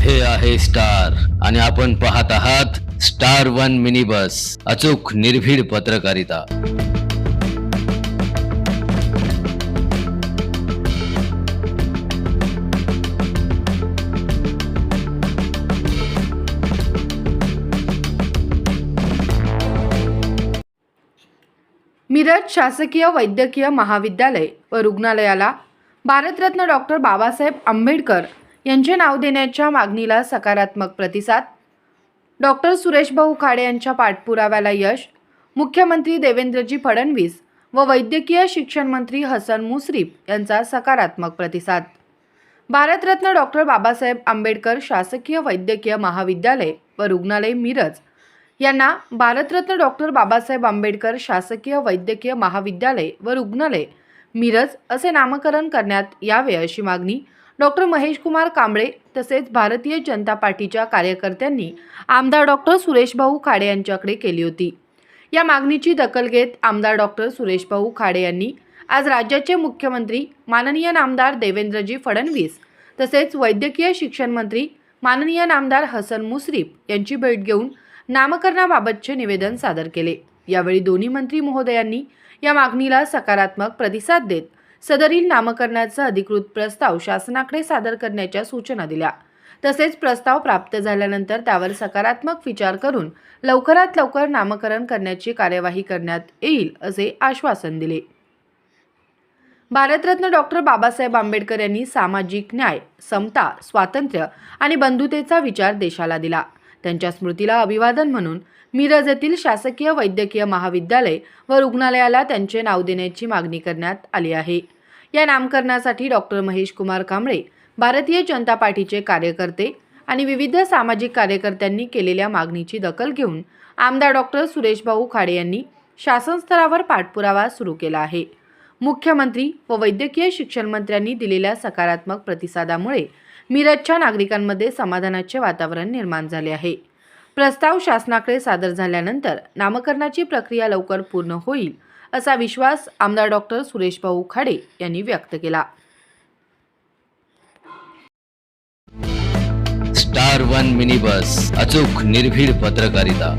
हे आहे स्टार आणि आपण पाहत आहात स्टार वन मिनी बस, अचूक निर्भीड पत्रकारिता। मिरज शासकीय वैद्यकीय महाविद्यालय व रुग्णालयाला भारतरत्न डॉक्टर बाबासाहेब आंबेडकर यांचे नाव देण्याच्या मागणीला सकारात्मक प्रतिसाद। डॉक्टर सुरेशभाऊ खाडे यांच्या पाठपुराव्याला यश। मुख्यमंत्री देवेंद्रजी फडणवीस व वैद्यकीय शिक्षण मंत्री हसन मुश्रीफ यांचा सकारात्मक प्रतिसाद। भारतरत्न डॉक्टर बाबासाहेब आंबेडकर शासकीय वैद्यकीय महाविद्यालय व रुग्णालय मिरज यांना भारतरत्न डॉक्टर बाबासाहेब आंबेडकर शासकीय वैद्यकीय महाविद्यालय व रुग्णालय मिरज असे नामकरण करण्यात यावे अशी मागणी डॉक्टर महेशकुमार कांबळे तसेच भारतीय जनता पार्टीच्या कार्यकर्त्यांनी आमदार डॉक्टर सुरेशभाऊ खाडे यांच्याकडे केली होती। या मागणीची दखल घेत आमदार डॉक्टर सुरेशभाऊ खाडे यांनी आज राज्याचे मुख्यमंत्री माननीय नामदार देवेंद्रजी फडणवीस तसेच वैद्यकीय शिक्षण मंत्री माननीय नामदार हसन मुश्रीफ यांची भेट घेऊन नामकरणाबाबतचे निवेदन सादर केले। यावेळी दोन्ही मंत्री महोदयांनी या मागणीला सकारात्मक प्रतिसाद देत सदरील नामकरणाचा अधिकृत प्रस्ताव शासनाकडे सादर करण्याच्या सूचना दिल्या। तसेच प्रस्ताव प्राप्त झाल्यानंतर त्यावर सकारात्मक विचार करून लवकरात लवकर नामकरण करण्याची कार्यवाही करण्यात येईल असे आश्वासन दिले। भारतरत्न डॉक्टर बाबासाहेब आंबेडकर यांनी सामाजिक न्याय, समता, स्वातंत्र्य आणि बंधुतेचा विचार देशाला दिला। त्यांच्या स्मृतीला अभिवादन म्हणून मिरज येथील शासकीय वैद्यकीय महाविद्यालय व रुग्णालयाला त्यांचे नाव देण्याची मागणी करण्यात आली आहे। या नामकरणासाठी डॉक्टर महेशकुमार कांबळे, भारतीय जनता पार्टीचे कार्यकर्ते आणि विविध सामाजिक कार्यकर्त्यांनी केलेल्या मागणीची दखल घेऊन आमदार डॉक्टर सुरेशभाऊ खाडे यांनी शासन स्तरावर पाठपुरावा सुरू केला आहे। मुख्यमंत्री व वैद्यकीय शिक्षण मंत्र्यांनी दिलेल्या सकारात्मक प्रतिसादामुळे मिरजच्या नागरिकांमध्ये समाधानाचे वातावरण निर्माण झाले आहे। प्रस्ताव शासनाकडे सादर झाल्यानंतर नामकरणाची प्रक्रिया लवकर पूर्ण होईल असा विश्वास आमदार डॉक्टर सुरेशभाऊ खाडे यांनी व्यक्त केला। स्टार वन मिनी बस, अचूक निर्भीड पत्रकारिता।